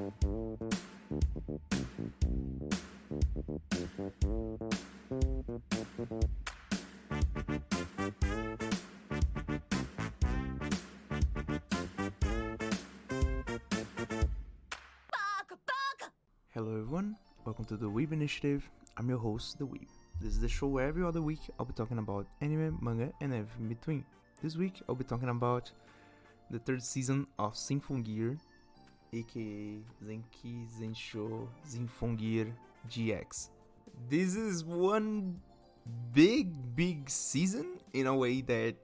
Hello everyone, welcome to the Weeb initiative. I'm your host, the Weeb. This is the show where every other week I'll be talking about anime, manga, and everything in between. This week I'll be talking about the third season of Symphogear, aka Senki Zesshou Symphogear GX. This is one big season in a way that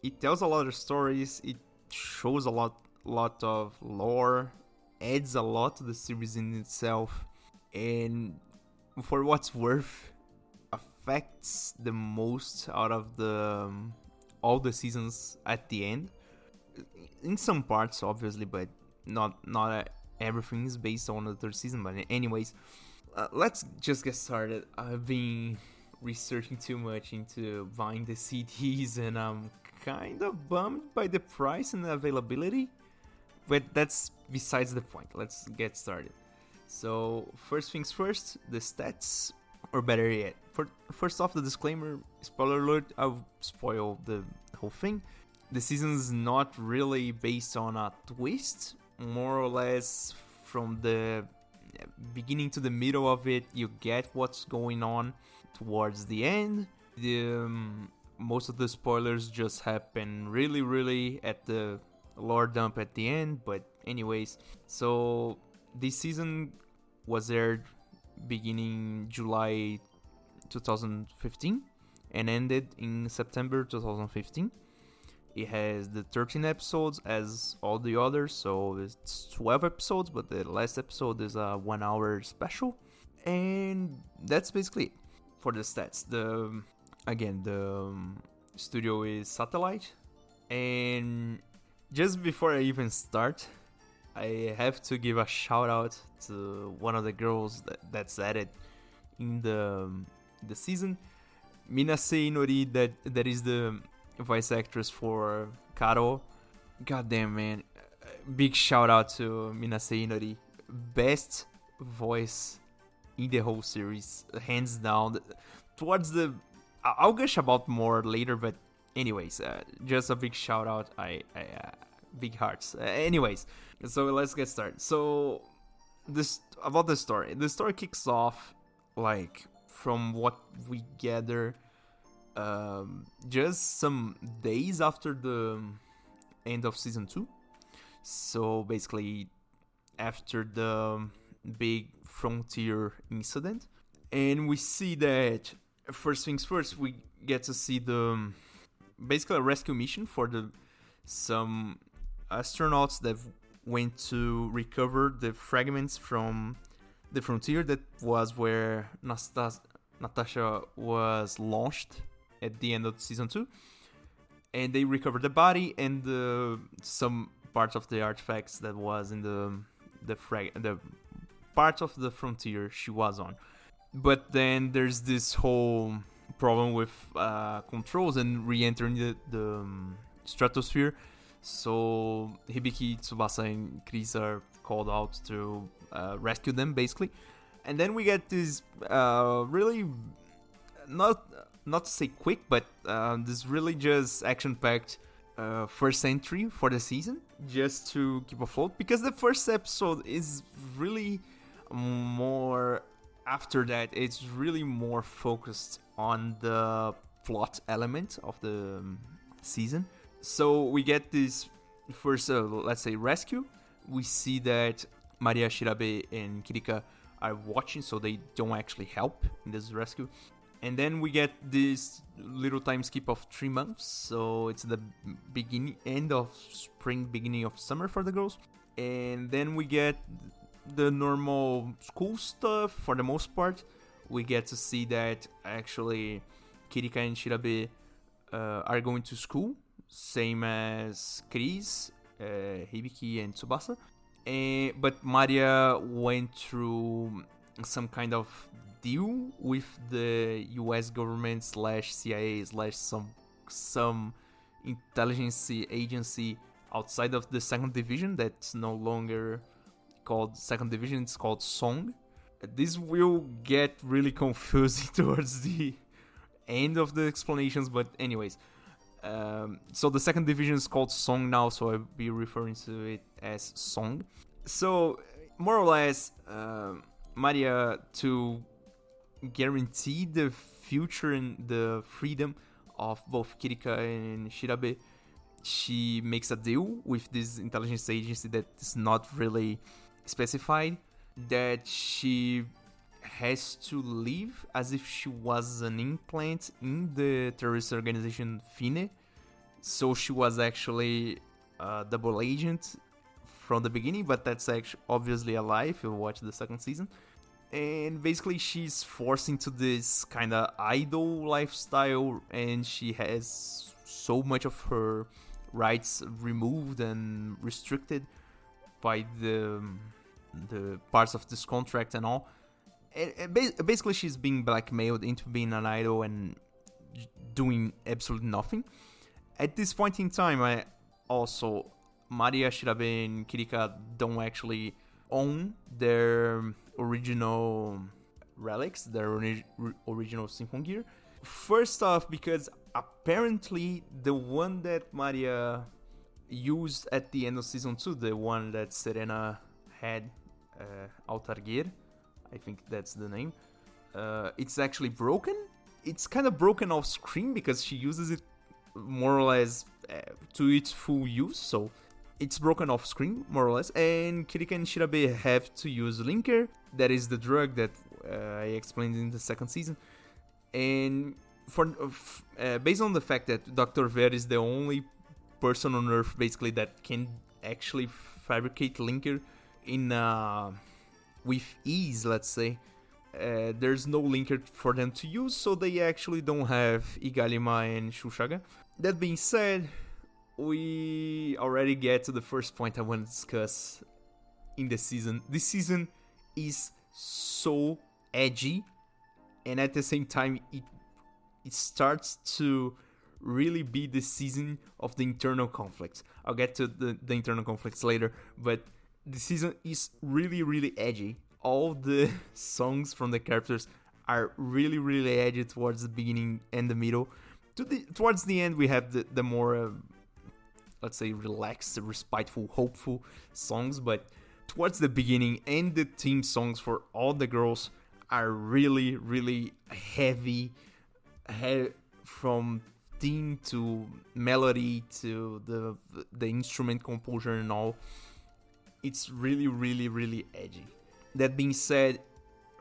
it tells a lot of stories, it shows a lot of lore, adds a lot to the series in itself, and for what's worth, affects the most out of the all the seasons at the end. In some parts, obviously, but not everything is based on the third season. But anyways, let's just get started. I've been researching too much into buying the CDs, and I'm kind of bummed by the price and the availability. But that's besides the point. Let's get started. So, first things first, the stats, or better yet, first off, the disclaimer, spoiler alert, I'll spoil the whole thing. The season's not really based on a twist, more or less from the beginning to the middle of it, you get what's going on towards the end. Most of the spoilers just happen really at the lore dump at the end, but anyways, so this season was aired beginning July 2015 and ended in September 2015. It has the 13 episodes as all the others, so it's 12 episodes, but the last episode is a 1 hour special, and that's basically it for the stats. The studio is Satellite, and just before I even start, I have to give a shout out to one of the girls that's added in the season, Minase Inori, that is the voice actress for Karo. Goddamn, man, big shout out to Minase Inori, best voice in the whole series, hands down. I'll gush about more later, but anyways, just a big shout out. I big hearts. Anyways, so let's get started. So about the story. The story kicks off, like, from what we gather, just some days after the end of season 2. So basically after the big frontier incident, and we see that first things first, we get to see basically a rescue mission for some astronauts that went to recover the fragments from the frontier. That was where Natasha was launched at the end of season 2, and they recovered the body and some parts of the artifacts that was in the part of the frontier she was on. But then there's this whole problem with controls and re-entering the stratosphere. So Hibiki, Tsubasa, and Chris are called out to rescue them, basically. And then we get this really, not to say quick, but this really just action-packed first entry for the season, just to keep afloat. Because the first episode is really more... After that, it's really more focused on the plot element of the season. So we get this first, let's say, rescue. We see that Maria Shirabe and Kirika are watching, so they don't actually help in this rescue. And then we get this little time skip of 3 months. So it's the end of spring, beginning of summer for the girls. And then we get the normal school stuff for the most part. We get to see that actually Kirika and Shirabe are going to school, same as Chris, Hibiki, and Tsubasa. But Maria went through some kind of deal with the US government / CIA / some intelligence agency outside of the second division that's no longer called Second Division. It's called Song. This will get really confusing towards the end of the explanations, but anyways. So the second division is called Song now, so I'll be referring to it as Song. So more or less, Maria, to guarantee the future and the freedom of both Kirika and Shirabe, she makes a deal with this intelligence agency that is not really specified, that she has to live as if she was an implant in the terrorist organization FINE. So she was actually a double agent from the beginning, but that's actually obviously a lie if you watch the second season. And basically she's forced into this kind of idol lifestyle, and she has so much of her rights removed and restricted by the parts of this contract and all. And basically she's being blackmailed into being an idol and doing absolutely nothing. At this point in time, Maria, Shirabe, and Kirika don't actually own their original relics, their original Symphogear. First off, because apparently the one that Maria used at the end of season 2, the one that Serena had, Altarguer, I think that's the name, it's actually broken. It's kind of broken off screen because she uses it more or less to its full use, so it's broken off screen more or less. And Kirika and Shirabe have to use Linker, that is the drug that I explained in the second season. And based on the fact that Dr. Ver is the only person on Earth basically that can actually fabricate Linker in with ease, let's say, there's no linker for them to use, so they actually don't have Igalima and Shushaga. That being said, we already get to the first point I want to discuss in the season. This season is so edgy, and at the same time it starts to really be the season of the internal conflicts. I'll get to the internal conflicts later, but the season is really, really edgy. All the songs from the characters are really, really edgy towards the beginning and the middle. Towards the end, we have the more, let's say, relaxed, respectful, hopeful songs. But towards the beginning and the theme songs for all the girls are really, really heavy, from theme to melody to the instrument composure and all. It's really, really, really edgy. That being said,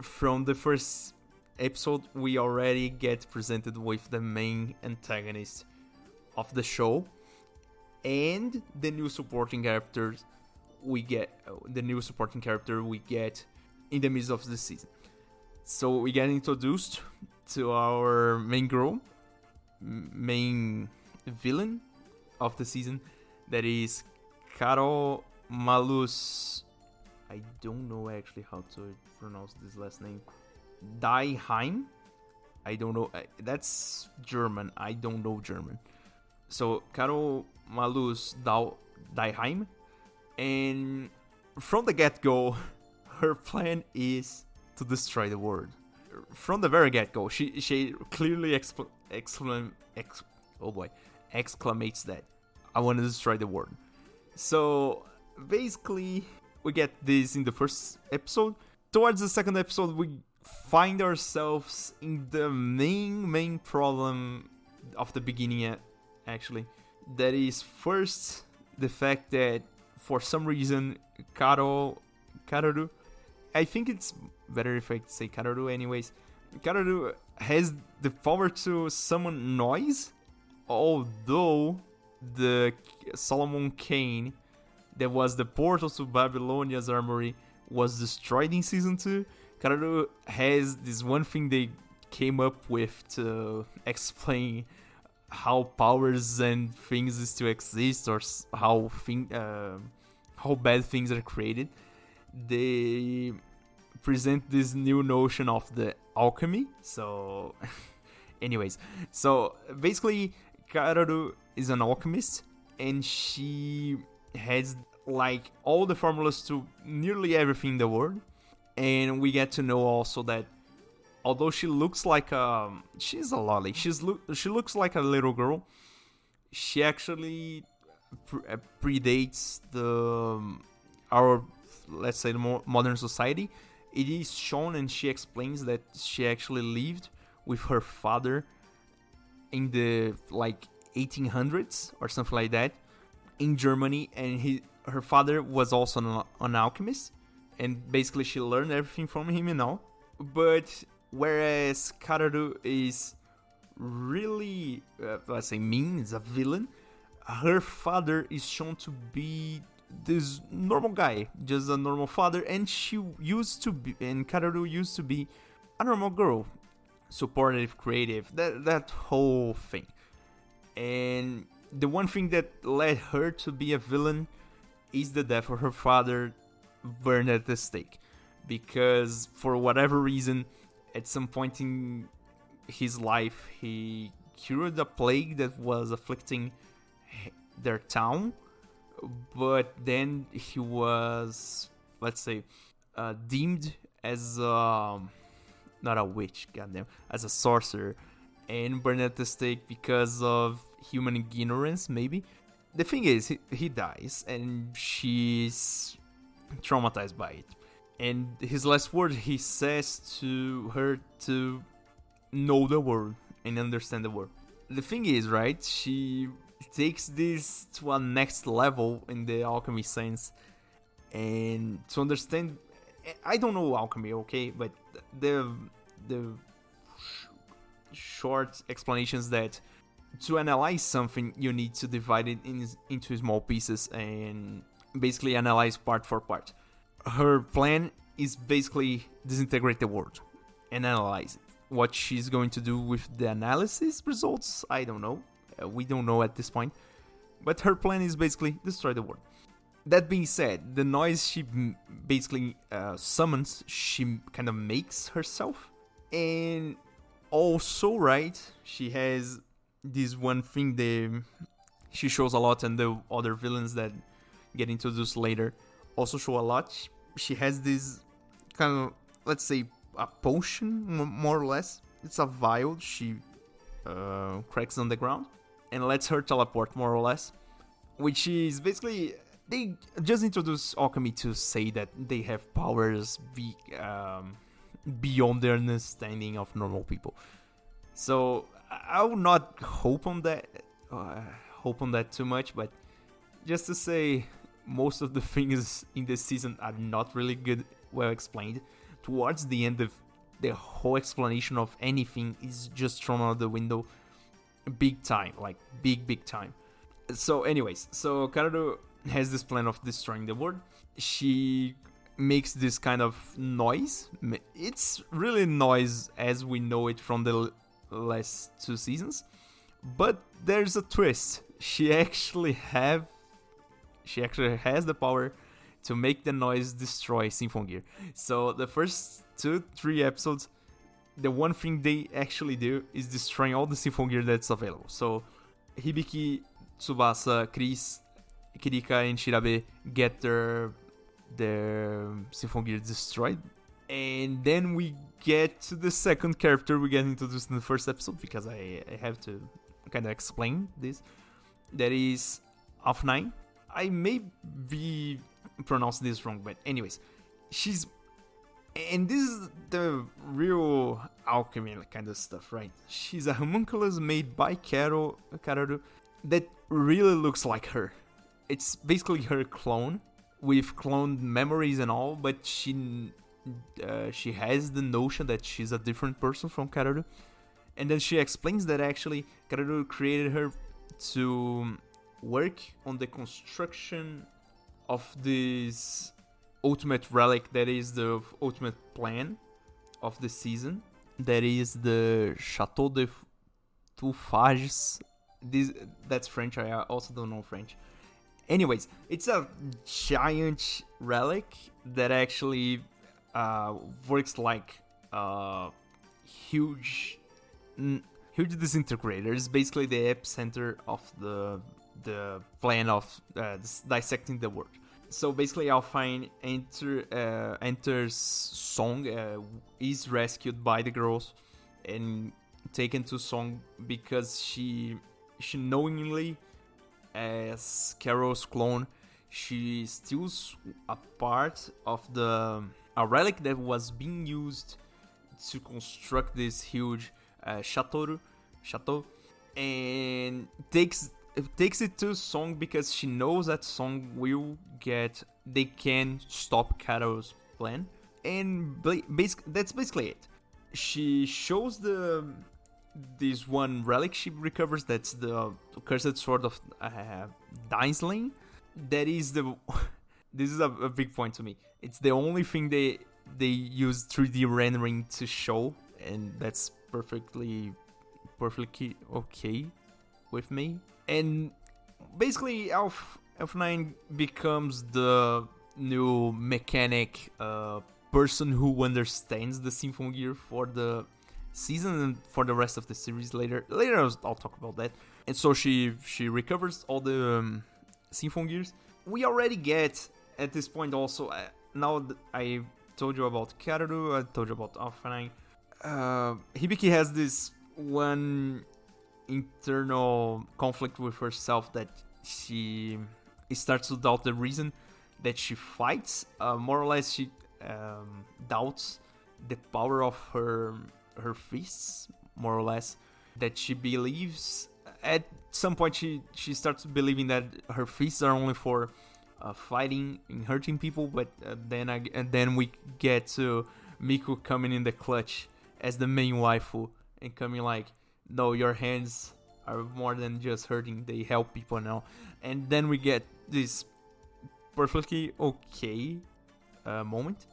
from the first episode, we already get presented with the main antagonist of the show and the new supporting characters we get. The new supporting character we get in the midst of the season. So we get introduced to our main girl, main villain of the season, that is Carol Malus. I don't know actually how to pronounce this last name. Daiheim. I don't know. That's German. I don't know German. So Carol Malus Daiheim. And from the get-go, her plan is to destroy the world. From the very get-go, she clearly exclamates that I want to destroy the world. So basically, we get this in the first episode. Towards the second episode, we find ourselves in the main problem of the beginning, actually. That is, first, the fact that for some reason, Karoru, I think it's better if I say Karoru anyways. Karoru has the power to summon noise, although the Solomon Kane, that was the portal to Babylonia's armory, was destroyed in season 2. Karoru has this one thing they came up with to explain how powers and things still exist, or how bad things are created. They present this new notion of the alchemy. So anyways, so basically Karoru is an alchemist, and she has like all the formulas to nearly everything in the world. And we get to know also that although she looks like she's a lolly, she looks like a little girl, she actually predates our, let's say, the modern society. It is shown, and she explains that she actually lived with her father in the like 1800s or something like that in Germany, and her father was also an alchemist, and basically she learned everything from him and all. But whereas Kararu is really, let's say, mean, is a villain, her father is shown to be this normal guy, just a normal father, and Kararu used to be a normal girl, supportive, creative, that whole thing. And the one thing that led her to be a villain is the death of her father, burned at the stake, because for whatever reason, at some point in his life, he cured a plague that was afflicting their town, but then he was, let's say, deemed as not a witch, goddamn, as a sorcerer, and burned at the stake because of human ignorance, maybe. The thing is, he dies, and she's traumatized by it. And his last word, he says to her to know the world and understand the world. The thing is, right, she takes this to a next level in the alchemy sense, and to understand, I don't know alchemy, okay, but the short explanations that to analyze something you need to divide it into small pieces and basically analyze part for part. Her plan is basically disintegrate the world and analyze it. What she's going to do with the analysis results, I don't know. We don't know at this point. But her plan is basically destroy the world. That being said, the noise she basically summons, she kind of makes herself. And also, right, she has this one thing she shows a lot, and the other villains that get introduced later also show a lot. She has this kind of, let's say, a potion, more or less. It's a vial she cracks on the ground and lets her teleport, more or less. Which is basically, they just introduce alchemy to say that they have powers beyond the understanding of normal people. So I will not hope on that too much, but just to say, most of the things in this season are not really good, well explained. Towards the end, of the whole explanation of anything is just thrown out the window, big time, like big time. So anyways, so Kararu has this plan of destroying the world. She makes this kind of noise. It's really noise as we know it from the last two seasons, but there's a twist. She actually has the power to make the noise destroy Symphogear. So the first 2-3 episodes, the one thing they actually do is destroying all the Symphogear that's available. So Hibiki, Tsubasa, Chris, Kirika, and Shirabe get their Symphogear destroyed. And then we get to the second character we get introduced in the first episode, because I have to kind of explain this. That is Off9. I may be pronouncing this wrong, but anyways, and this is the real alchemy kind of stuff, right? She's a homunculus made by Kararu that really looks like her. It's basically her clone, with cloned memories and all, but she has the notion that she's a different person from Kararu. And then she explains that actually Kararu created her to work on the construction of this ultimate relic that is the ultimate plan of the season. That is the Chateau de Tufages. That's French, I also don't know French. Anyways, it's a giant relic that actually works like huge disintegrator. It's basically the epicenter of the plan of dissecting the world. So basically, Alpine enters Song, is rescued by the girls and taken to Song because she knowingly, as Carol's clone, she steals a part of a relic that was being used to construct this huge chateau, and takes it to Song because she knows that Song they can stop Carol's plan, and that's basically it. She shows this one relic she recovers, that's the cursed sword of Daisling. That is this is a big point to me. It's the only thing they use 3D rendering to show, and that's perfectly okay with me. And basically, Elf9 becomes the new mechanic person who understands the Symphogear for the season and for the rest of the series. Later I'll talk about that. And so she recovers all the Symphogears. We already get at this point also. Now that I told you about Karu, I told you about Elf9. Hibiki has this one internal conflict with herself that she starts to doubt the reason that she fights. More or less, she doubts the power of her fists. More or less, that she believes at some point she starts believing that her fists are only for fighting and hurting people. But then we get to Miku coming in the clutch as the main waifu and coming like, no, your hands are more than just hurting, they help people now. And then we get this perfectly okay moment.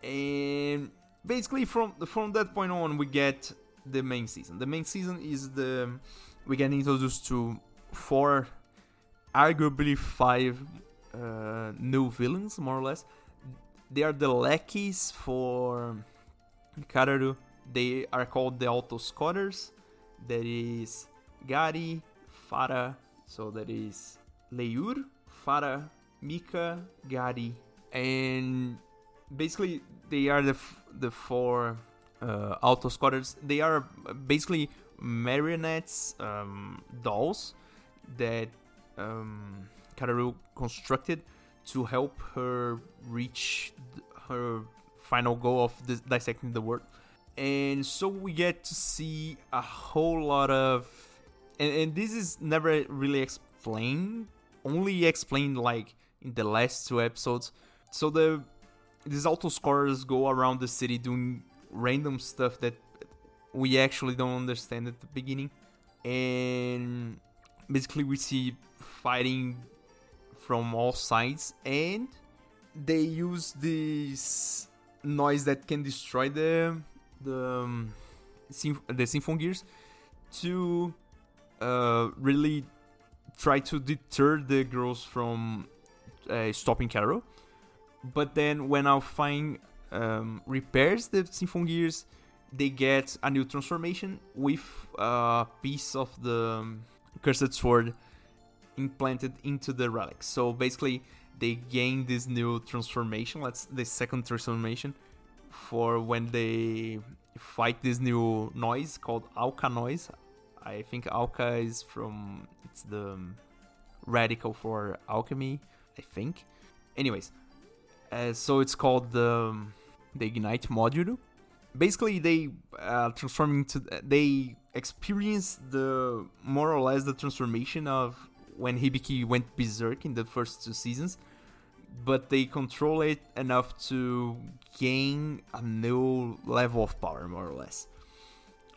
And basically from that point on, we get the main season. The main season is we get introduced to 4, arguably 5 new villains, more or less. They are the lackeys for Kararu. They are called the Autoscotters. That is Gari, Farah, so that is Leyur, Farah, Mika, Gari, and basically they are the 4 Autoscotters. They are basically marionettes, dolls that Kararu constructed to help her reach her final goal of dissecting the world. And so we get to see a whole lot of, and this is never really explained, only explained like in the last 2 episodes. So these Autoscorers go around the city doing random stuff that we actually don't understand at the beginning, and basically we see fighting from all sides, and they use this noise that can destroy the Symphogears to really try to deter the girls from stopping Carol. But then when Alfine repairs the Symphogears, they get a new transformation with a piece of the cursed sword implanted into the relic. So basically they gain this new transformation, that's the second transformation, for when they fight this new noise called Alka noise. I think Alka is it's the radical for alchemy, I think. Anyways, so it's called the Ignite module. Basically, they transform into, they experience more or less the transformation of when Hibiki went berserk in the first 2 seasons, but they control it enough to gain a new level of power, more or less.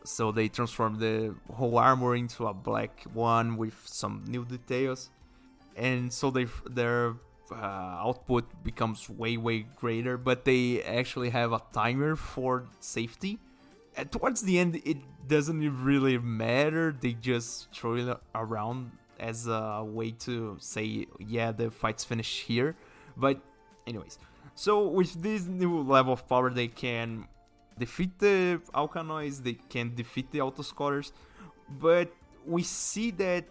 So they transform the whole armor into a black one with some new details, and so their output becomes way greater, but they actually have a timer for safety. And towards the end, it doesn't really matter, they just throw it around as a way to say, yeah, the fight's finished here. But anyways, so with this new level of power, they can defeat the Alka noise, they can defeat the Autoscorers, but we see that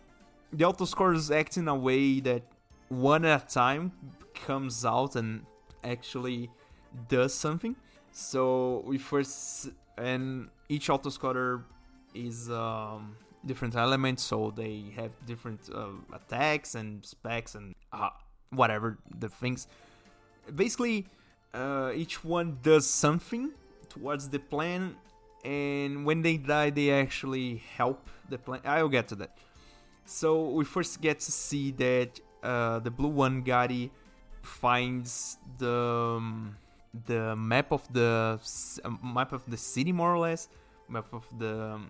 the Autoscorers act in a way that one at a time, comes out and actually does something. So we first, and each autoscutter is different elements, so they have different attacks and specs and whatever the things. Basically, each one does something towards the plan, and when they die, they actually help the plan. I'll get to that. So we first get to see that the blue one, Gary, finds the map of the city, more or less. Map of the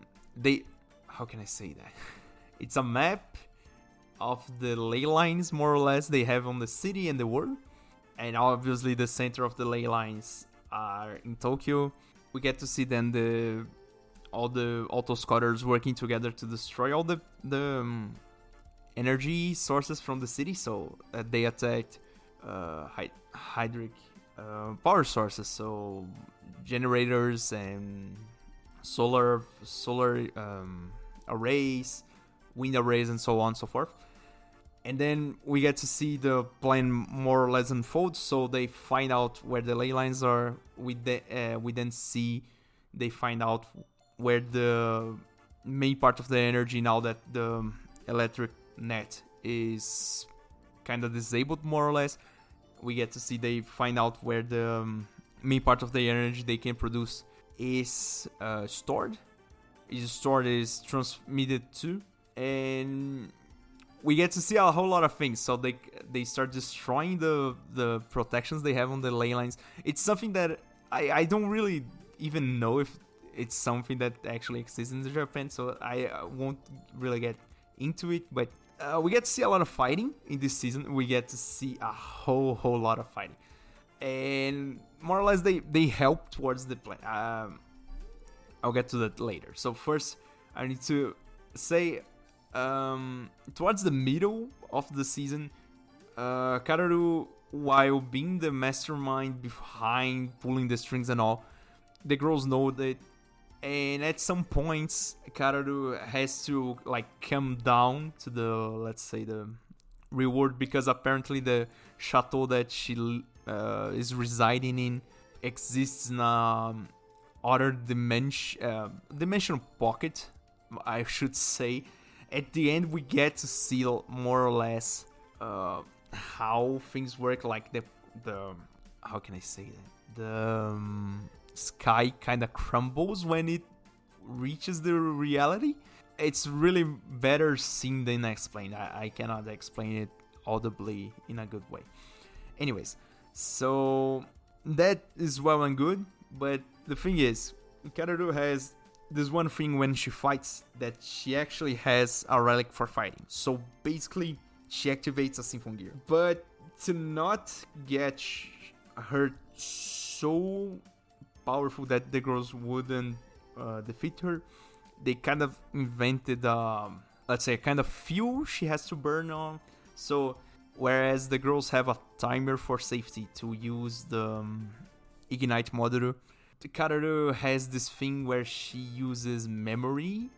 how can I say that? It's a map of the ley lines, more or less, they have on the city and the world. And obviously the center of the ley lines are in Tokyo. We get to see then all the autoscutters working together to destroy all the energy sources from the city. So they attacked hydric power sources, so generators and solar arrays, wind arrays, and so on and so forth. And then we get to see the plan more or less unfold. So they find out where the ley lines are. We then see they find out where the main part of the energy, now that the electric net is kind of disabled, more or less. We get to see they find out where the main part of the energy they can produce is stored. Is transmitted to, and we get to see a whole lot of things. So they start destroying the protections they have on the ley lines. It's something that I don't really even know if it's something that actually exists in Japan, so I won't really get into it. But we get to see a lot of fighting in this season. We get to see a whole lot of fighting, and more or less they help towards the plan. I'll get to that later. So first, I need to say, towards the middle of the season, Kararu, while being the mastermind behind pulling the strings and all, the girls know that, and at some points, Kararu has to come down to the, let's say, the reward, because apparently the chateau that she is residing in exists in other dimensional pocket, I should say. At the end, we get to see more or less how things work, like the how can I say that? The sky kind of crumbles when it reaches the reality. It's really better seen than explained. I cannot explain it audibly in a good way. Anyways, so that is well and good, but the thing is, Kararu has this one thing when she fights, that she actually has a relic for fighting. So basically, she activates a Symphogear. But to not get her so powerful that the girls wouldn't defeat her, they kind of invented, let's say, a kind of fuel she has to burn on. So whereas the girls have a timer for safety to use the Ignite Module, Kararu has this thing where she uses memory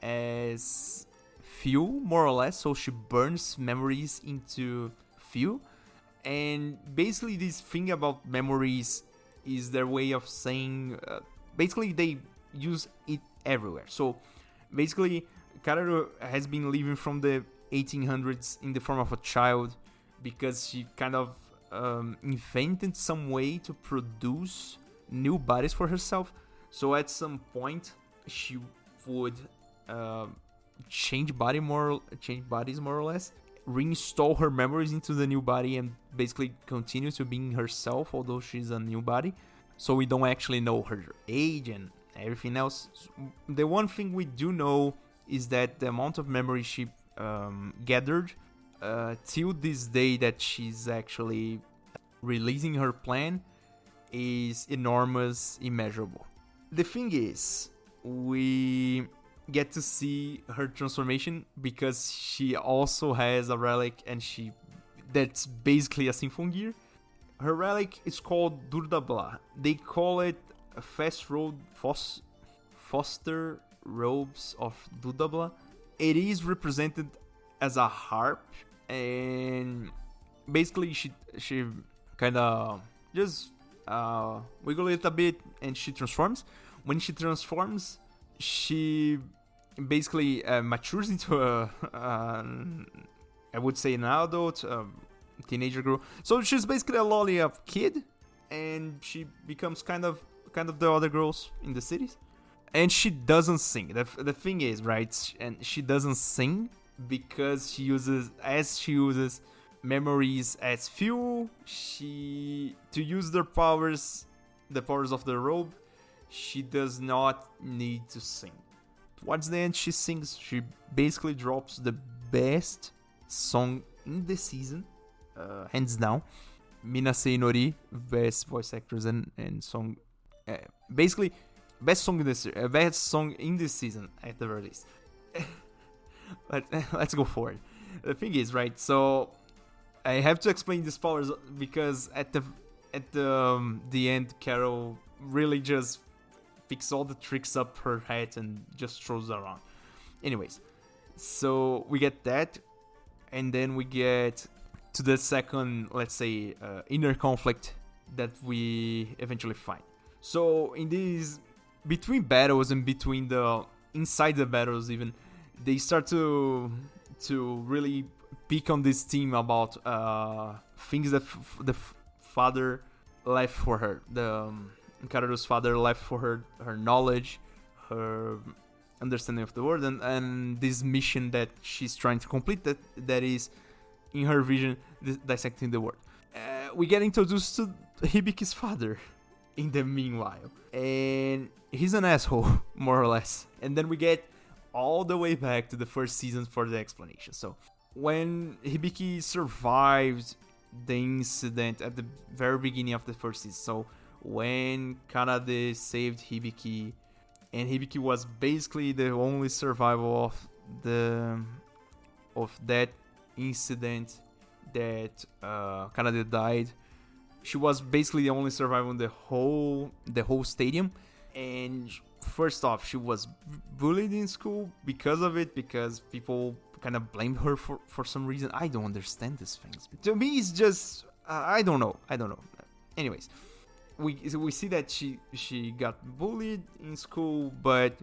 as fuel, more or less. So she burns memories into fuel. And basically this thing about memories is their way of saying, basically they use it everywhere. So basically Kararu has been living from the 1800s in the form of a child, because she kind of invented some way to produce new bodies for herself. So at some point she would change bodies more or less, reinstall her memories into the new body, and basically continue to being herself, although she's a new body. So we don't actually know her age and everything else. The one thing we do know is that the amount of memory she gathered till this day that she's actually releasing her plan is enormous, immeasurable. The thing is, we get to see her transformation because she also has a relic, and that's basically a Symphogear. Her relic is called Durdabla. They call it Foster Robes of Durdabla. It is represented as a harp, and basically she kind of just wiggle it a bit, and she transforms. When she transforms, she basically matures into I would say an adult, teenager girl. So she's basically a lolly of kid, and she becomes kind of the other girls in the cities. And she doesn't sing. The thing is, right? And she doesn't sing because she uses memories as fuel. To use the powers of the robe, she does not need to sing. Towards the end, she sings. She basically drops the best song in the season, hands down. Minase Inori, best voice actress and song. Basically, best song in this season at the very least. But let's go forward. The thing is, right? So I have to explain these powers because at the end, Carol really just picks all the tricks up her head and just throws around. Anyways, so we get that, and then we get to the second, let's say, inner conflict that we eventually find. So in these between battles and inside the battles even, they start to really pick on this team about things that the father left for her. Karu's father left for her knowledge, her understanding of the world, and this mission that she's trying to complete that is, in her vision, dissecting the world. We get introduced to Hibiki's father in the meanwhile, and he's an asshole, more or less. And then we get all the way back to the first season for the explanation. So when Hibiki survived the incident at the very beginning of the first season, so when Kanade saved Hibiki, and Hibiki was basically the only survival of that incident that Kanade died. She was basically the only survivor in the whole stadium. And first off, she was bullied in school because of it, because people kind of blamed her for some reason. I don't understand these things. To me, it's just I don't know. Anyways, we see that she got bullied in school, but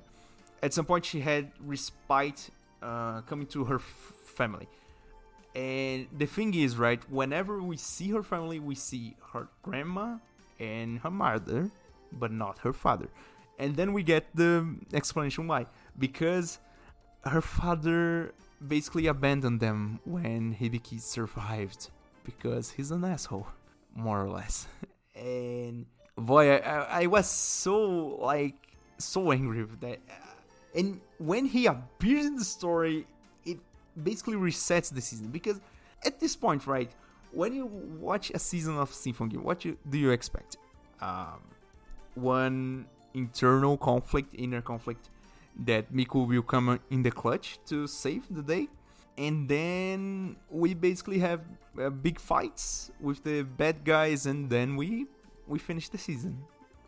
at some point she had respite coming to her family. And the thing is, right, whenever we see her family, we see her grandma and her mother, but not her father. And then we get the explanation why. Because her father basically abandoned them when Hibiki survived, because he's an asshole, more or less. And boy, I was so angry with that. And when he appears in the story, it basically resets the season. Because at this point, right, when you watch a season of Symphogear, what do you expect? One inner conflict that Miku will come in the clutch to save the day. And then we basically have big fights with the bad guys, and then we finish the season,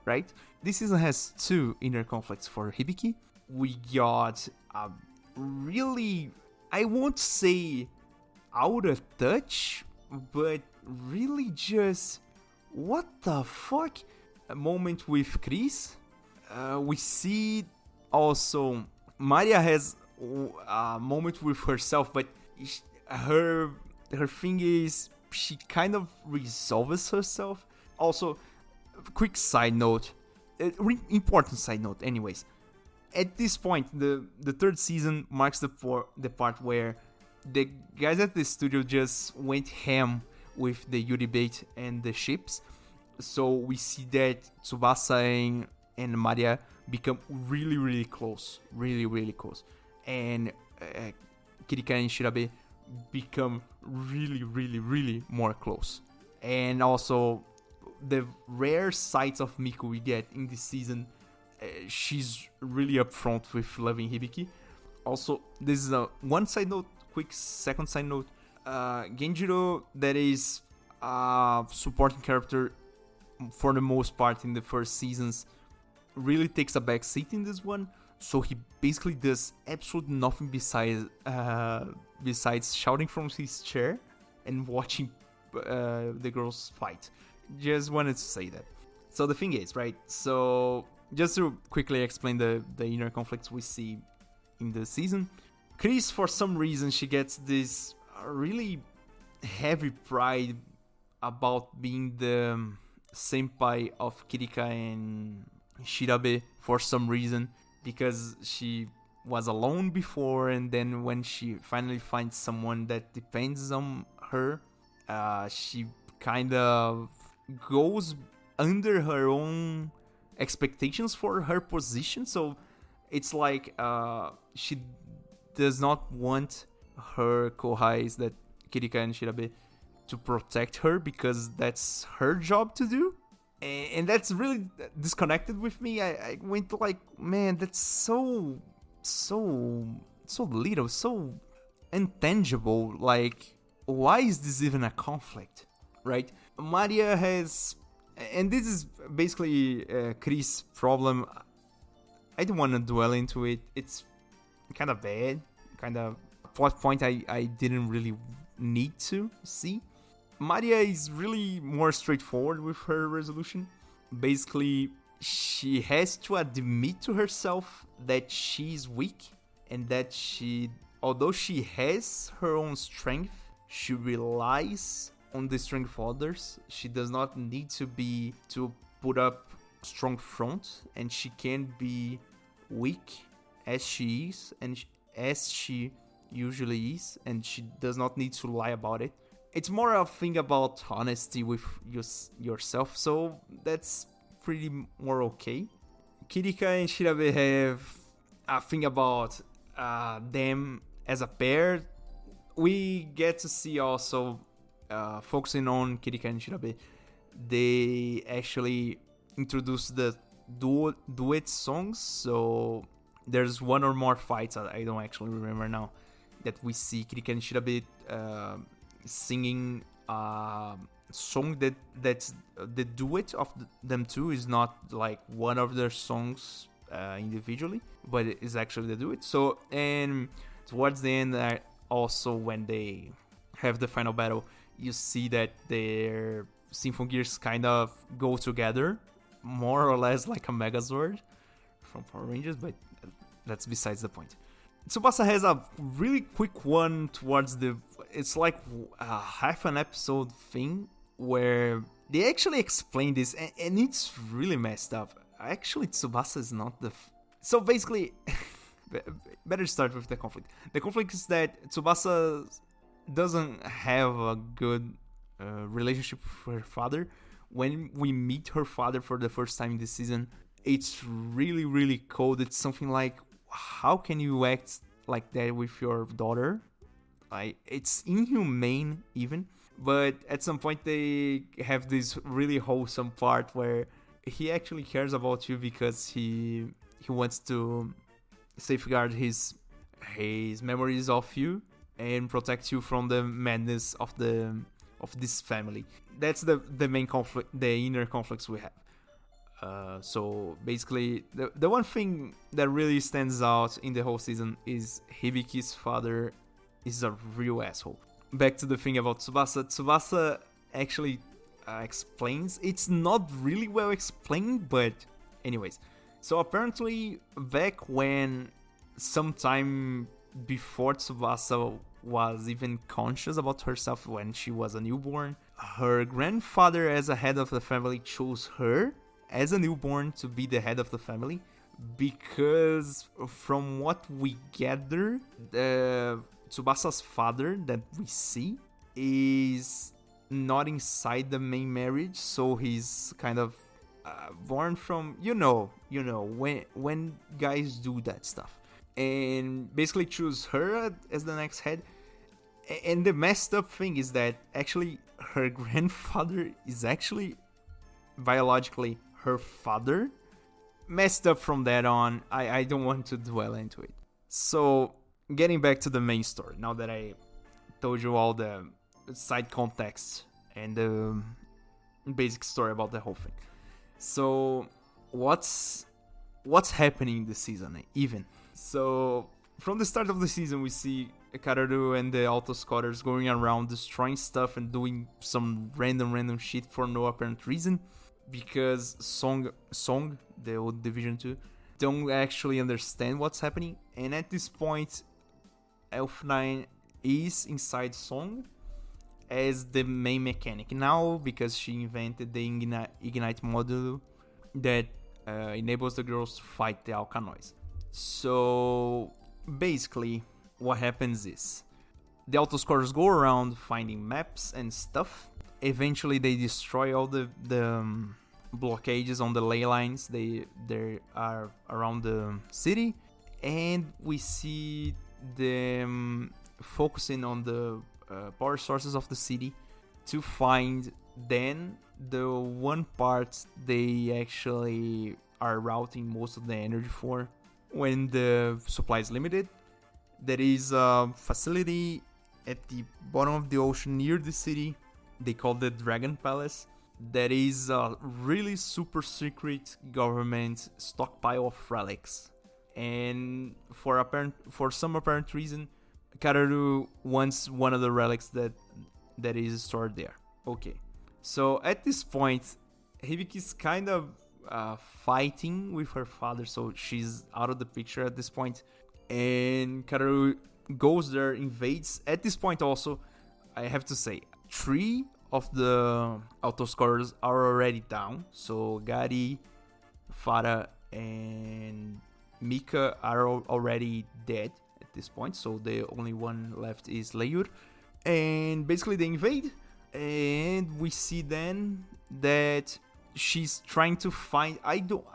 right? This season has two inner conflicts for Hibiki. We got a really, I won't say out of touch, but really just what the fuck, a moment with Chris. We see also Maria has a moment with herself, but her thing is she kind of resolves herself. Also, quick side note, important side note anyways, at this point the third season marks the part where the guys at the studio just went ham with the Yuri bait and the ships. So we see that Tsubasa and Maria become really, really close. Really, really close. And Kirika and Shirabe become really, really, really more close. And also, the rare sides of Miku we get in this season, she's really upfront with loving Hibiki. Also, this is one side note, quick second side note. Genjiro, that is a supporting character for the most part in the first seasons, really takes a back seat in this one. So he basically does absolutely nothing besides shouting from his chair and watching the girls fight. Just wanted to say that. So the thing is, right? So just to quickly explain the inner conflicts we see in the season, Chris, for some reason, she gets this really heavy pride about being the senpai of Kirika and Shirabe for some reason, because she was alone before, and then when she finally finds someone that depends on her, she kind of goes under her own expectations for her position. So it's like she does not want her kohais, that Kirika and Shirabe, to protect her because that's her job to do. And that's really disconnected with me. I went to like, man, that's so little, so intangible. Like, why is this even a conflict, right? Maria has, and this is basically Chris' problem. I don't want to dwell into it. It's kind of bad, kind of plot point I didn't really need to see. Maria is really more straightforward with her resolution. Basically, she has to admit to herself that she's weak, and that although she has her own strength, she relies on the strength of others. She does not need to put up strong front, and she can be weak as she is, and as she usually is, and she does not need to lie about it. It's more a thing about honesty with yourself, so that's pretty more okay. Kirika and Shirabe have a thing about them as a pair. We get to see also, focusing on Kirika and Shirabe, they actually introduce the duet songs. So there's one or more fights, I don't actually remember now, that we see Kirika and Shirabe singing a song that's the duet of them two, is not like one of their songs individually, but it is actually the duet. So, and towards the end, also when they have the final battle, you see that their Symphogears kind of go together, more or less like a Megazord from Power Rangers, but that's besides the point. Tsubasa has a really quick one towards it's like a half an episode thing where they actually explain this, and it's really messed up. Actually, Tsubasa is not so basically, better start with the conflict. The conflict is that Tsubasa doesn't have a good relationship with her father. When we meet her father for the first time this season, it's really, really cold. It's something like, how can you act like that with your daughter? Like, it's inhumane even. But at some point they have this really wholesome part where he actually cares about you because he wants to safeguard his memories of you and protect you from the madness of this family. That's the main conflict, the inner conflicts we have. So basically, the one thing that really stands out in the whole season is Hibiki's father is a real asshole. Back to the thing about Tsubasa. Tsubasa actually explains. It's not really well explained, but anyways. So apparently, back when sometime before Tsubasa was even conscious about herself, when she was a newborn, her grandfather, as a head of the family, chose her as a newborn to be the head of the family, because from what we gather, Tsubasa's father that we see is not inside the main marriage, so he's kind of born from, when guys do that stuff, and basically choose her as the next head. And the messed up thing is that actually her grandfather is actually biologically her father. Messed up from that on. I don't want to dwell into it. So, getting back to the main story, now that I told you all the side context and the basic story about the whole thing. So, what's happening this season even? So, from the start of the season, we see Kararu and the autoscotters going around destroying stuff and doing some random shit for no apparent reason, because Song, the old Division 2, don't actually understand what's happening. And at this point, Elf9 is inside Song as the main mechanic now, because she invented the Ignite module that enables the girls to fight the Alkanoids. So basically, what happens is the autoscorers go around finding maps and stuff. Eventually, they destroy all the blockages on the ley lines they are around the city, and we see them focusing on the power sources of the city to find then the one part they actually are routing most of the energy for when the supply is limited. There is a facility at the bottom of the ocean near the city they call the Dragon Palace. That is a really super secret government stockpile of relics, and for some apparent reason, Kararu wants one of the relics that is stored there. Okay, so at this point, Hibiki's kind of fighting with her father, so she's out of the picture at this point, and Kararu goes there, invades. At this point also, I have to say, 3 of the autoscorers are already down, so Gari, Farah, and Mika are already dead at this point, so the only one left is Leyur. And basically they invade, and we see then that she's trying to find, I don't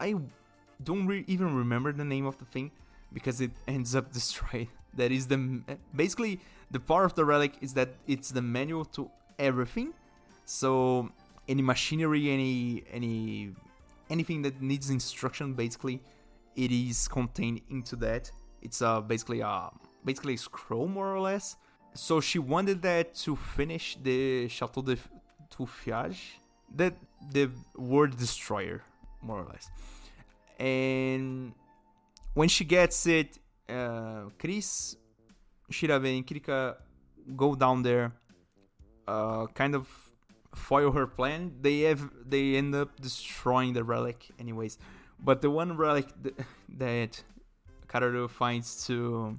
even remember the name of the thing, because it ends up destroyed. That is basically the part of the relic is that it's the manual to everything. So any machinery, anything that needs instruction, basically it is contained into that. It's basically a scroll, more or less. So she wanted that to finish the Chateau de Toufiage, that the word destroyer, more or less. And when she gets it, Chris, Shirabe, and Kirika go down there, kind of foil her plan. They end up destroying the relic anyways. But the one relic that Kararu finds to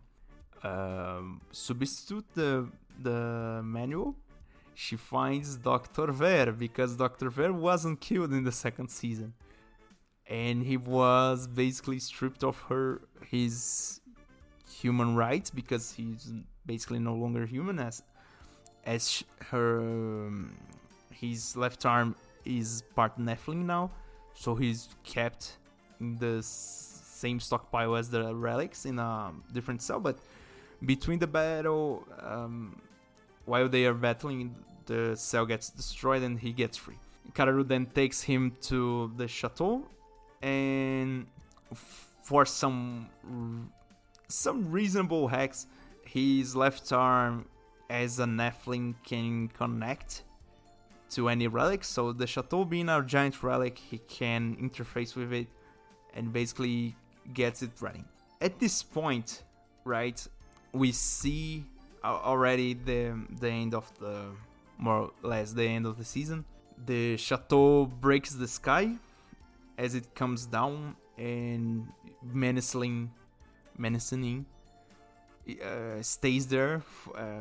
substitute the manual, she finds Dr. Ver, because Dr. Ver wasn't killed in the second season, and he was basically stripped of his human rights, because he's basically no longer human, as his left arm is part Nephilim now, so he's kept in the same stockpile as the relics in a different cell. But between the battle, while they are battling, the cell gets destroyed and he gets free. Kararu then takes him to the chateau, and for some reasonable hacks, his left arm as a Nephilim can connect to any relic. So the chateau being a giant relic, he can interface with it and basically gets it running. At this point, right, we see already the end of the, more or less the end of the season. The chateau breaks the sky as it comes down, and menacing stays there,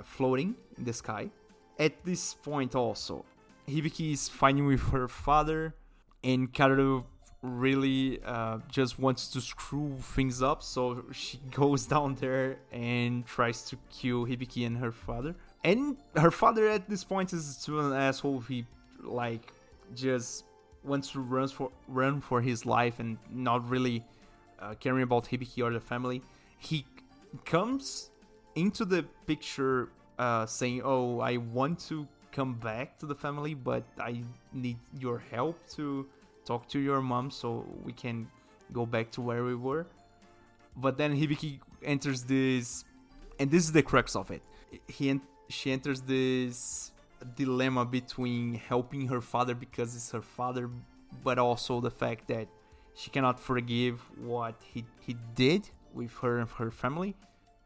floating in the sky. At this point also, Hibiki is fighting with her father, and Kararu really just wants to screw things up, so she goes down there and tries to kill Hibiki and her father. And her father at this point is still an asshole. He just wants to run for his life and not really caring about Hibiki or the family. He comes into the picture saying, "Oh, I want to come back to the family, but I need your help to talk to your mom so we can go back to where we were." But then Hibiki enters this, and this is the crux of it. She enters this dilemma between helping her father because it's her father, but also the fact that she cannot forgive what he did with her and her family.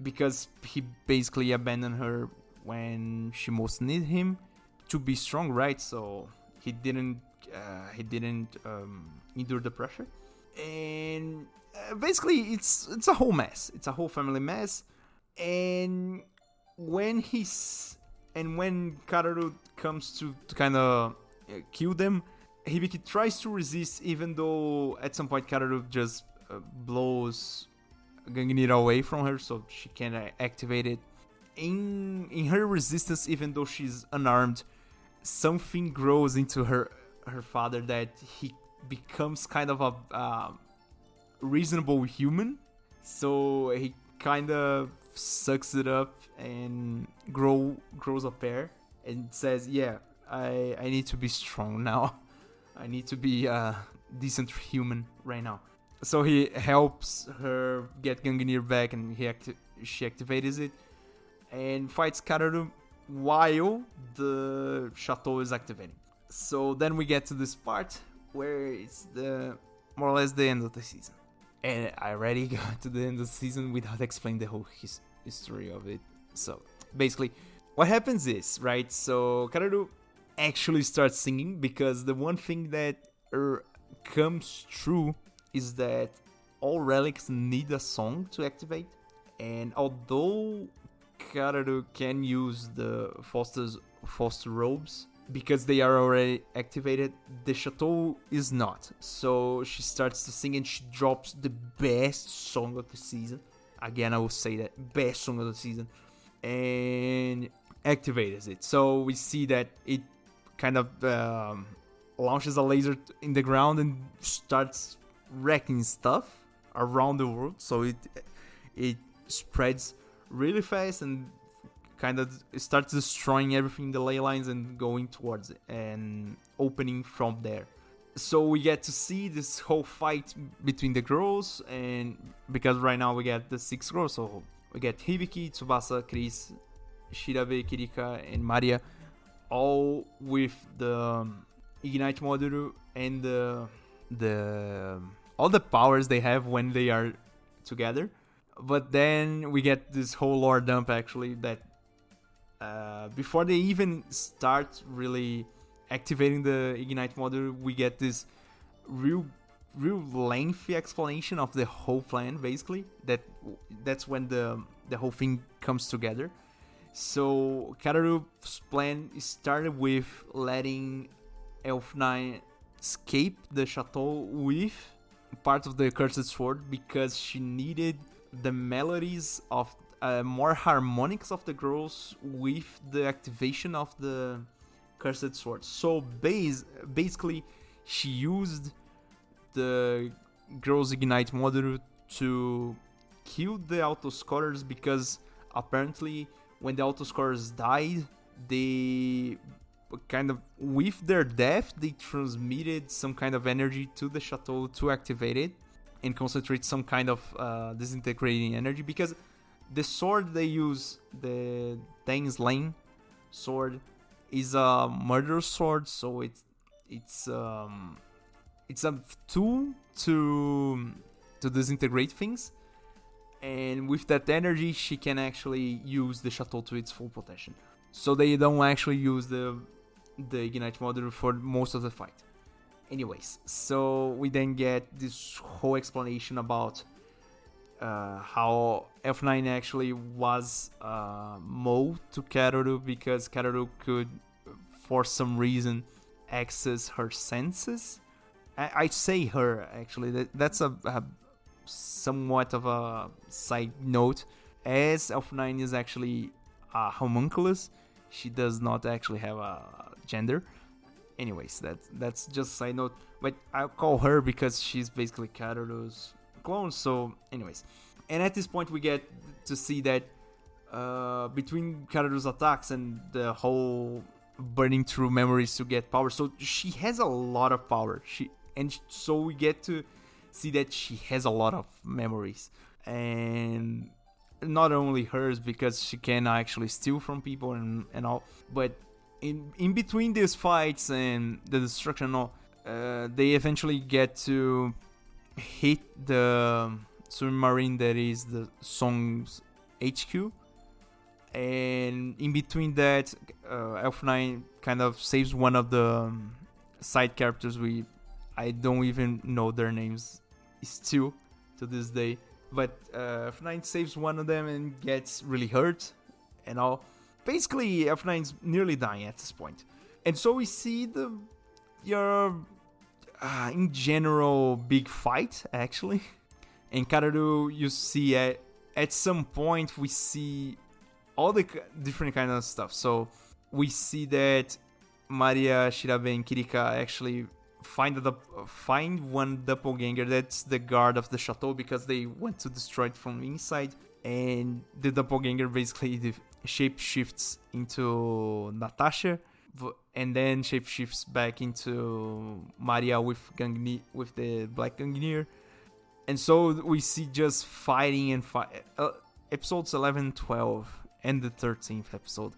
because he basically abandoned her when she most needed him to be strong, right? So he didn't endure the pressure, and basically it's a whole mess. It's a whole family mess, and when Kararu comes to kind of kill them, Hibiki tries to resist, even though at some point Kararu just blows Gangnir away from her, so she can't activate it. In her resistance, even though she's unarmed, something grows into her father that he becomes kind of a reasonable human. So he kind of sucks it up and grows a pair and says, "Yeah, I need to be strong now. I need to be a decent human right now." So he helps her get Gangnir back, and she activates it and fights Kararu while the chateau is activating. So then we get to this part where it's more or less the end of the season. And I already got to the end of the season without explaining the whole history of it. So basically, what happens is, right, so Kararu actually starts singing, because the one thing that comes true is that all relics need a song to activate. And although Kararu can use the Foster robes because they are already activated, the chateau is not. So she starts to sing and she drops the best song of the season. Again, I will say that, best song of the season. And activates it. So we see that it kind of launches a laser in the ground and starts wrecking stuff around the world. So it spreads really fast and kind of starts destroying everything in the ley lines and going towards it and opening from there. So we get to see this whole fight between the girls, and because right now we get the 6 girls, so we get Hibiki, Tsubasa, Chris, Shirabe, Kirika, and Maria, all with the Ignite module and all the powers they have when they are together. But then we get this whole lore dump, actually, that before they even start really activating the Ignite module, we get this real lengthy explanation of the whole plan, basically. That's when the whole thing comes together. So Kararu's plan started with letting Elf9 escape the chateau with part of the Cursed Sword, because she needed the melodies of more harmonics of the girls with the activation of the Cursed Sword. So basically she used the girls' Ignite module to kill the autoscorers, because apparently when the autoscorers died, they kind of, with their death, they transmitted some kind of energy to the chateau to activate it and concentrate some kind of disintegrating energy, because the sword they use, the Dang's Lane sword, is a murder sword, so it's a tool to disintegrate things, and with that energy she can actually use the chateau to its full potential. So they don't actually use the Ignite module for most of the fight. Anyways, so we then get this whole explanation about how F9 actually was mold to Kararu, because Kararu could, for some reason, access her senses. I say her, actually, that's a somewhat of a side note, as F9 is actually a homunculus. She does not actually have a gender. Anyways, that's just a side note, but I'll call her because she's basically Kararu's clone. So anyways, and at this point we get to see that between Kararu's attacks and the whole burning through memories to get power, so she has a lot of power. So we get to see that she has a lot of memories, and not only hers, because she can actually steal from people and all, but in between these fights and the destruction and all, they eventually get to hit the submarine that is the Song's HQ. And in between that, Elf9 kind of saves one of the side characters. I don't even know their names still to this day. But Elf9 saves one of them and gets really hurt and all. Basically, Elf9's nearly dying at this point. And so we see your in general big fight, actually. And Kararu, you see at some point we see all the different kind of stuff. So we see that Maria, Shirabe, and Kirika actually find one doppelganger that's the guard of the chateau because they want to destroy it from inside. And the doppelganger basically shapeshifts into Natasha, and then shapeshifts back into Maria with the Black Gangnir. And so we see just fighting and episodes 11, 12, and the 13th episode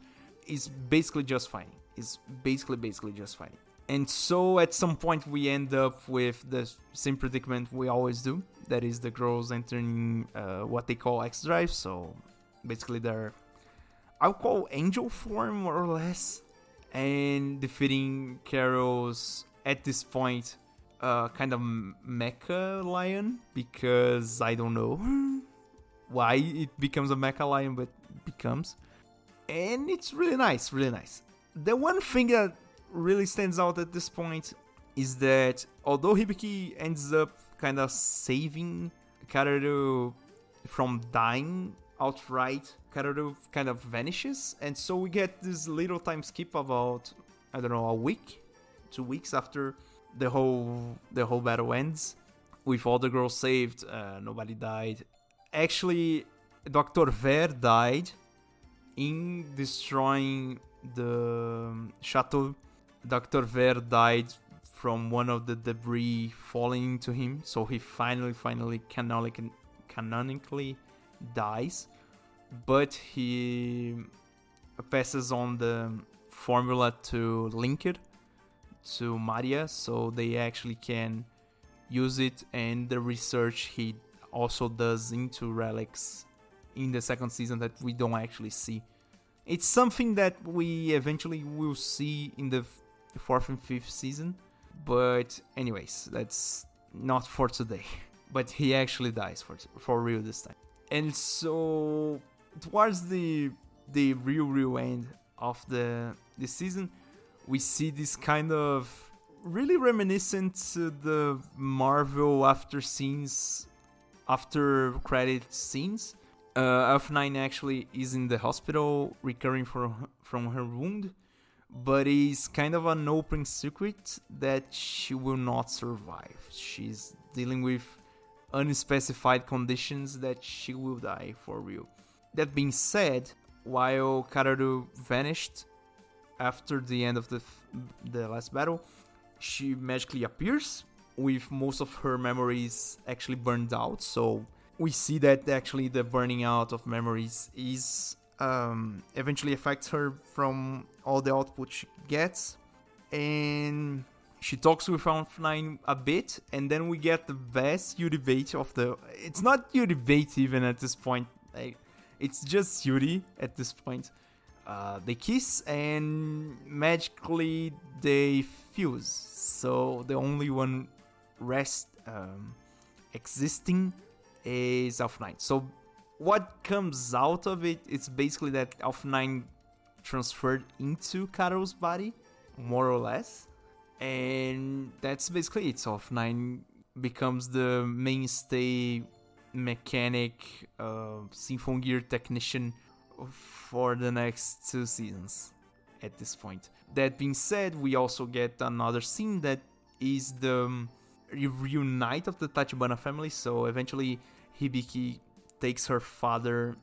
is basically just fighting. It's basically just fighting. And so at some point we end up with the same predicament we always do. That is the girls entering what they call X-Drive. So basically they're, I'll call angel form more or less. And defeating Carol's, at this point, kind of mecha lion. Because I don't know why it becomes a mecha lion, but it becomes. And it's really nice, really nice. The one thing that really stands out at this point is that although Hibiki ends up kind of saving Kararu from dying outright, Kararu kind of vanishes, and so we get this little time skip about, I don't know, a week, 2 weeks after the whole battle ends, with all the girls saved. Nobody died. Actually, Dr. Ver died in destroying the chateau. Dr. Ver died from one of the debris falling into him, so he finally canonically dies. But he passes on the formula to link it to Maria, so they actually can use it, and the research he also does into relics in the second season that we don't actually see. It's something that we eventually will see in the 4th and 5th season, but anyways, that's not for today. But he actually dies for real this time. And so towards the real end of the season, we see this kind of really reminiscent to the Marvel after credit scenes. F9 actually is in the hospital recovering from her wound, but it's kind of an open secret that she will not survive. She's dealing with unspecified conditions that she will die for real. That being said, while Kararu vanished after the end of the last battle, she magically appears with most of her memories actually burned out. So we see that actually the burning out of memories is eventually affects her from all the output she gets. And she talks with F9 a bit, and then we get the best Yuri bait of the... It's not Yuri bait even at this point. It's just Yuri at this point. They kiss and magically they fuse. So the only one existing is F9. So what comes out of it, it's basically that F9 transferred into Karo's body, more or less. And that's basically it. So F9 becomes the mainstay mechanic, Symphogear technician for the next 2 seasons at this point. That being said, we also get another scene that is the reunite of the Tachibana family. So eventually Hibiki takes her father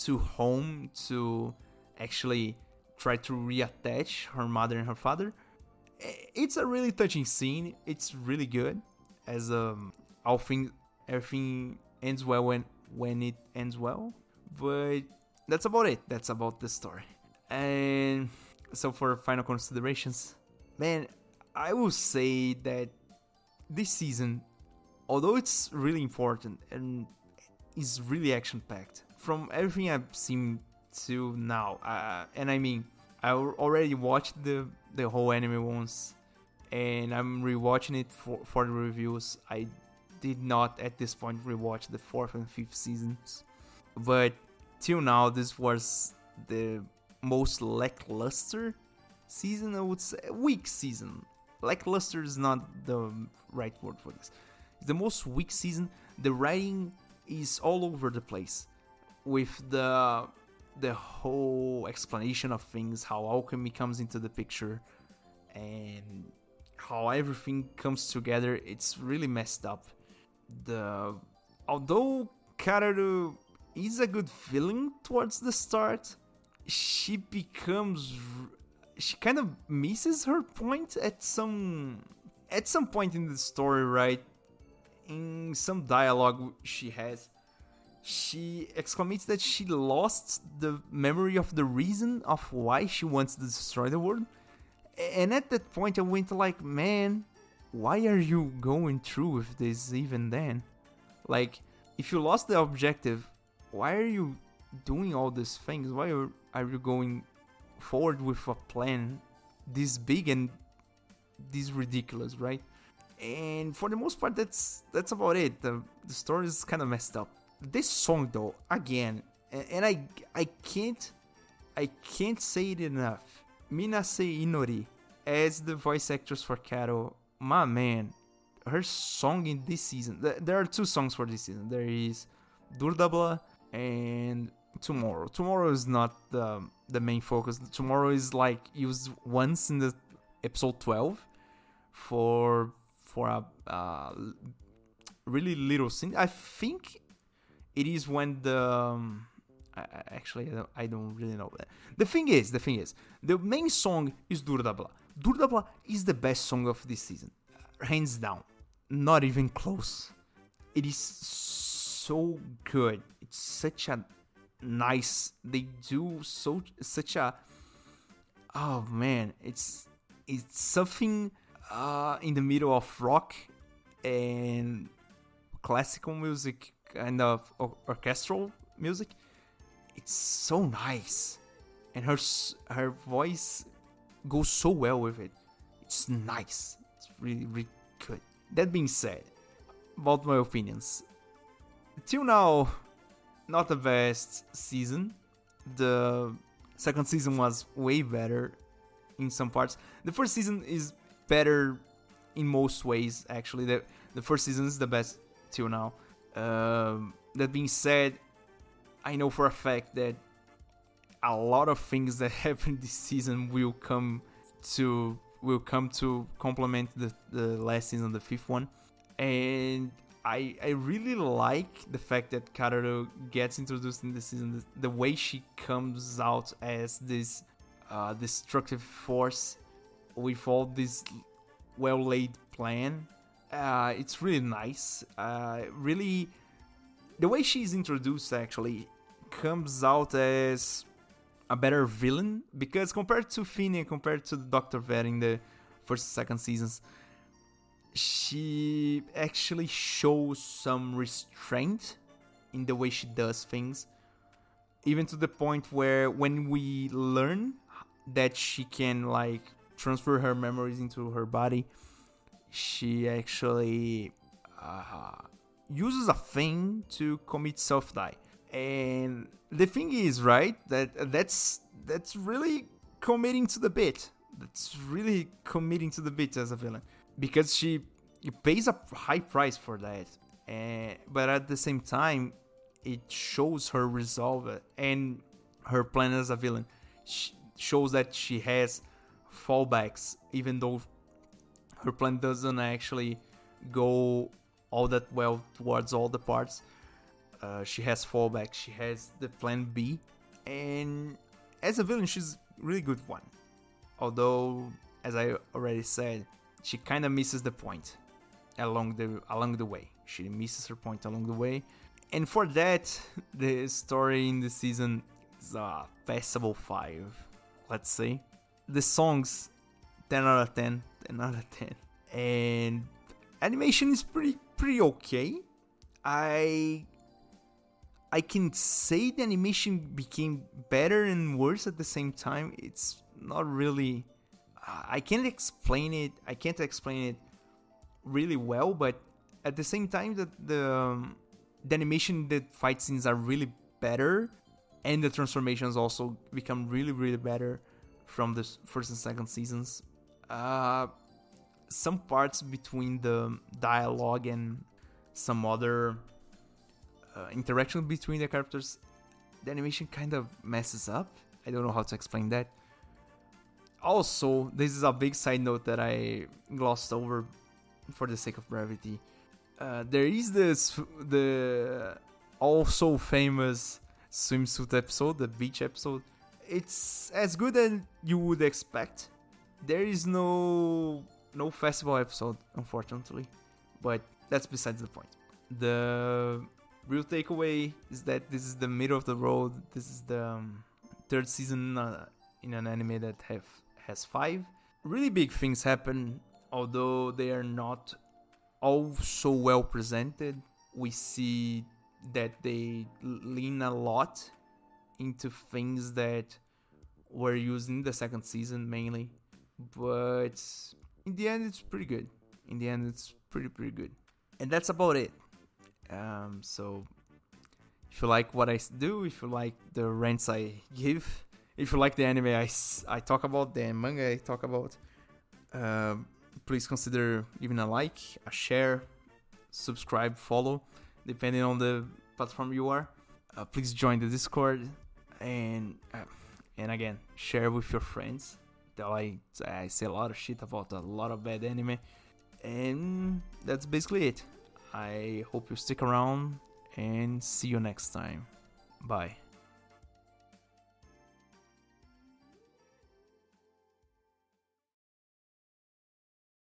to home to actually try to reattach her mother and her father. It's a really touching scene. It's really good, as everything ends well when it ends well. But that's about it. That's about the story. And so for final considerations, man, I will say that this season, although it's really important and is really action-packed. From everything I've seen till now, and I mean, I already watched the whole anime once, and I'm rewatching it for the reviews. I did not at this point rewatch the 4th and 5th seasons, but till now this was the most lackluster season, I would say. Weak season. Lackluster is not the right word for this. It's the most weak season. The writing is all over the place, with the whole explanation of things, how alchemy comes into the picture, and how everything comes together. It's really messed up. Although Kararu is a good villain towards the start, she kind of misses her point at some point in the story, right? In some dialogue she has, she exclaims that she lost the memory of the reason of why she wants to destroy the world. And at that point I went like, man, why are you going through with this even then? Like, if you lost the objective, why are you doing all these things? Why are you going forward with a plan this big and this ridiculous, right? And for the most part, that's about it. The story is kind of messed up. This song, though, again, and I can't say it enough. Minase Inori, as the voice actress for Karo, my man, her song in this season. There are 2 songs for this season. There is Durdabla and Tomorrow. Tomorrow is not the main focus. Tomorrow is like used once in the episode 12 for a really little scene. I think it is when the I don't really know. The thing is, the main song is Durdabla. Durdabla is the best song of this season, hands down. Not even close. It is so good. It's such a nice. They do such a. Oh man, it's something in the middle of rock and classical music, kind of orchestral music. It's so nice, and her voice goes so well with it. It's nice. It's really, really good. That being said, about my opinions, till now, not the best season. The second season was way better in some parts. The first season is better in most ways, actually. The first season is the best till now. That being said, I know for a fact that a lot of things that happen this season will come to complement the last season, the 5th one. And I really like the fact that Kararu gets introduced in this season. The way she comes out as this destructive force with all this well-laid plan. It's really nice. Really, the way she's introduced actually comes out as a better villain, because compared to Finn and compared to Dr. Vet in the first and second seasons, she actually shows some restraint in the way she does things, even to the point where when we learn that she can like transfer her memories into her body, she actually uses a thing to commit self-die. And the thing is, right, that's really committing to the bit. That's really committing to the bit as a villain, because she pays a high price for that. But at the same time, it shows her resolve and her plan as a villain. Shows that she has fallbacks, even though her plan doesn't actually go all that well towards all the parts. She has fallbacks, she has the plan B, and as a villain, she's a really good one. Although, as I already said, she kind of misses the point along the way. She misses her point along the way, and for that, the story in the season is a passable 5, let's say. The songs, 10 out of 10, 10 out of 10, and animation is pretty okay. I can say the animation became better and worse at the same time. It's not really. I can't explain it. I can't explain it really well, but at the same time, the animation, the fight scenes are really better, and the transformations also become really better from the first and second seasons. Some parts between the dialogue and some other interaction between the characters, the animation kind of messes up. I don't know how to explain that. Also, this is a big side note that I glossed over for the sake of brevity. There is the also famous swimsuit episode, the beach episode. It's as good as you would expect. There is no festival episode, unfortunately, but that's besides the point. The real takeaway is that this is the middle of the road. This is the third season in an anime that has 5. Really big things happen, although they are not all so well presented. We see that they lean a lot into things that were used in the second season mainly, but in the end it's pretty good. In the end it's pretty good, and that's about it. So if you like what I do, if you like the rants I give, if you like the anime I talk about, the manga I talk about, please consider giving a like, a share, subscribe, follow, depending on the platform you are. Please join the Discord, and again, share with your friends. I say a lot of shit about a lot of bad anime, and that's basically it. I hope you stick around, and see you next time. Bye.